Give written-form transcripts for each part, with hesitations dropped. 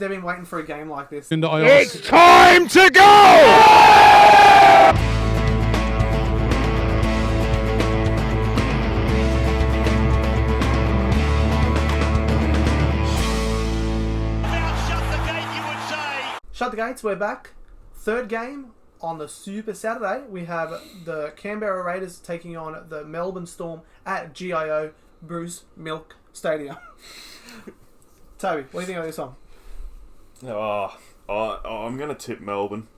They've been waiting for a game like this. It's time to go! Shut the gates, we're back. Third game on the Super Saturday. We have the Canberra Raiders taking on the Melbourne Storm at GIO Bruce Milk Stadium. Toby, what do you think of this one? I'm going to tip Melbourne.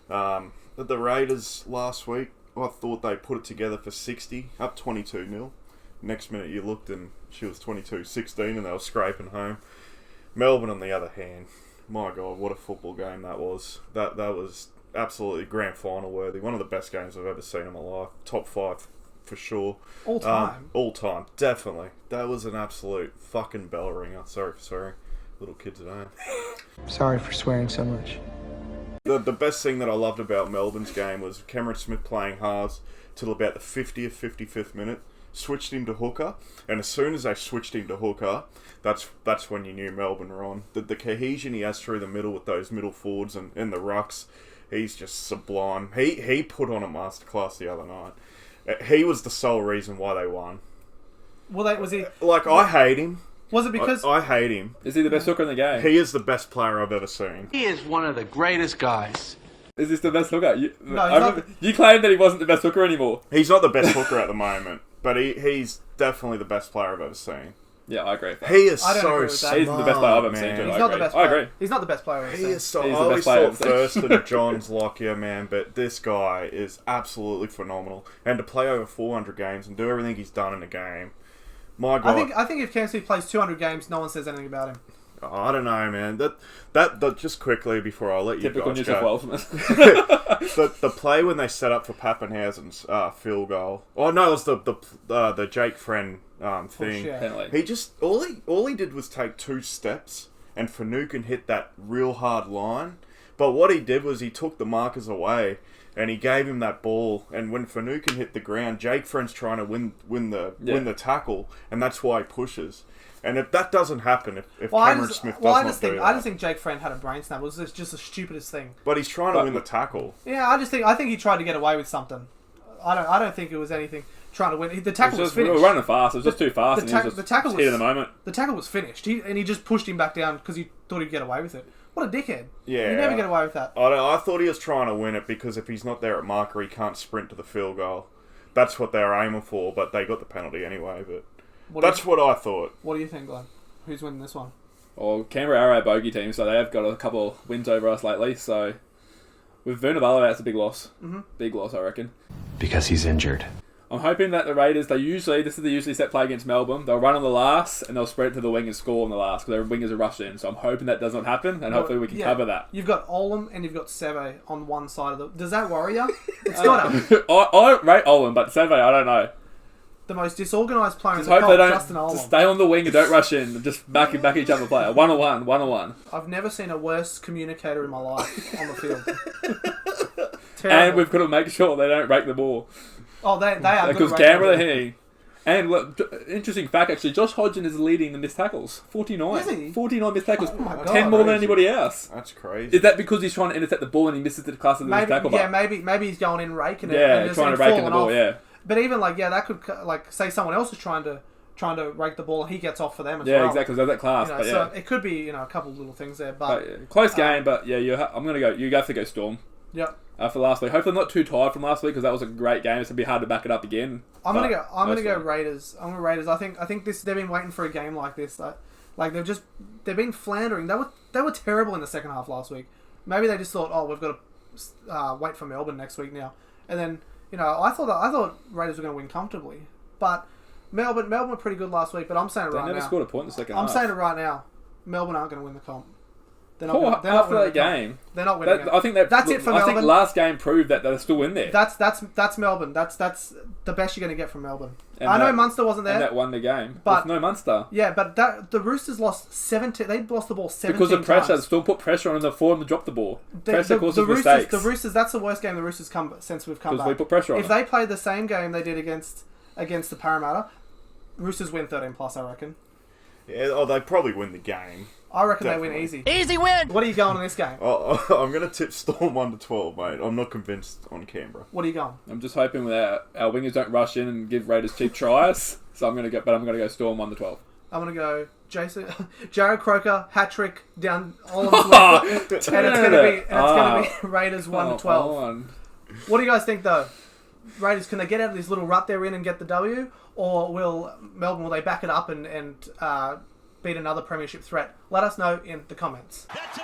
The Raiders last week, I thought they put it together for 60, up 22-0. Next minute you looked and she was 22-16 and they were scraping home. Melbourne, on the other hand, my God, what a football game that was. That was absolutely grand final worthy. One of the best games I've ever seen in my life. Top 5 for sure. All time? All time, definitely. That was an absolute fucking bell ringer. Sorry for swearing. Little kids at home. Sorry for swearing so much. The best thing that I loved about Melbourne's game was Cameron Smith playing halves till about the 50th, 55th minute. Switched him to hooker, and as soon as they switched him to hooker, that's when you knew Melbourne were on. The cohesion he has through the middle with those middle forwards and the rucks, he's just sublime. He put on a masterclass the other night. He was the sole reason why they won. Was he? Like, I hate him. Was it because... I hate him. Is he the best hooker in the game? He is the best player I've ever seen. He is one of the greatest guys. Is this the best hooker? You not... you claimed that he wasn't the best hooker anymore. He's not the best hooker at the moment, but he's definitely the best player I've ever seen. Yeah, I agree with that. He is I don't agree so with that. smart, He's the best player I've ever man. seen. He's not the best I player. agree. He's not the best player I've ever He seen. is so... He's I the always best player thought I've seen. Thurston John's Lockyer, man, but this guy is absolutely phenomenal. And to play over 400 games and do everything he's done in a game, my God. I think if Cam Smith plays 200 games, no one says anything about him. I don't know, man. That just quickly before I let you Typical guys New South go. Wales. The play when they set up for Pappenhausen's field goal. Oh no, it was the Jake Friend thing. Yeah. Penalty. He just all he did was take 2 steps and Finucane hit that real hard line. But what he did was he took the markers away and he gave him that ball. And when Finucane hit the ground, Jake Friend's trying to win the tackle, and that's why he pushes. And if that doesn't happen, if Cameron Smith does not do that... I just think Jake Friend had a brain snap. It was just the stupidest thing. But he's trying to win the tackle. Yeah, I think he tried to get away with something. I don't think it was anything trying to win. The tackle was finished. We were running fast. It was just too fast. The tackle was hit in the moment. The tackle was finished. He just pushed him back down because he thought he'd get away with it. What a dickhead! Yeah, you never get away with that. I thought he was trying to win it because if he's not there at marker, he can't sprint to the field goal. That's what they were aiming for, but they got the penalty anyway. But that's what I thought. What do you think, Glenn? Who's winning this one? Well, Canberra are a bogey team, so they have got a couple of wins over us lately. So with Vunivalu, that's a big loss. Mm-hmm. Big loss, I reckon. Because he's injured. I'm hoping that the Raiders, they usually set play against Melbourne. They'll run on the last and they'll spread it to the wing and score on the last because their wingers are rushed in. So I'm hoping that does not happen and hopefully we can cover that. You've got Olam and you've got Seve on one side of the... Does that worry you? It's got to. I rate Olam, but Seve, I don't know. The most disorganised player Just in the hope they don't Justin Olam. just stay on the wing and don't rush in. Just back each other player. 1-on-1. I've never seen a worse communicator in my life on the field. And we've got to make sure they don't break the ball. Oh, they are good. Because Canberra here. And look, interesting fact actually, Josh Hodgson is leading the missed tackles. 49. Is he? 49 missed tackles. Oh my God. 10 more than anybody else. That's crazy. Is that because he's trying to intercept the ball and he misses the class of the missed tackle? Yeah, maybe he's going in raking it. Yeah, and just trying to rake in the ball, off. yeah. But even that could say someone else is trying to rake the ball and he gets off for them as well. Yeah, exactly. There's that class. You know, but yeah. So it could be a couple of little things there, but close game. But yeah, I'm gonna go. You have to go Storm. Yep. For last week, hopefully not too tired from last week because that was a great game. It's gonna be hard to back it up again. I'm gonna go Raiders. I'm gonna Raiders. I think they've been waiting for a game like this. Like they've been floundering. They were terrible in the second half last week. Maybe they just thought, we've got to wait for Melbourne next week now. And then I thought Raiders were going to win comfortably, but Melbourne were pretty good last week. But I'm saying it right now. They never scored a point in the second half. I'm saying it right now. Melbourne aren't going to win the comp. After that game, they're not winning. I think that's it for Melbourne. I think last game proved that they're still in there. That's Melbourne. That's the best you're going to get from Melbourne. I know Munster wasn't there. And that won the game. But with no Munster. Yeah, but the Roosters lost 17. They lost the ball 17 because of pressure. times. Still put pressure on them for them to drop the ball. Pressure causes mistakes. The Roosters. That's the worst game the Roosters come since we've come back. Because we put pressure on If them. they played the same game they did against the Parramatta, Roosters win 13+, I reckon. Yeah, they probably win the game. I reckon they Definitely. win easy. Easy win! What are you going on this game? I'm going to tip Storm 1-12, mate. I'm not convinced on Canberra. What are you going? I'm just hoping that our wingers don't rush in and give Raiders cheap tries. So I'm gonna go Storm 1-12. I'm going to go Jared Croker, hat-trick down all of his way. And it's going to be Raiders 1-12. What do you guys think, though? Raiders, can they get out of this little rut they're in and get the W? Or will Melbourne, will they back it up and beat another premiership threat? Let us know in the comments. That's a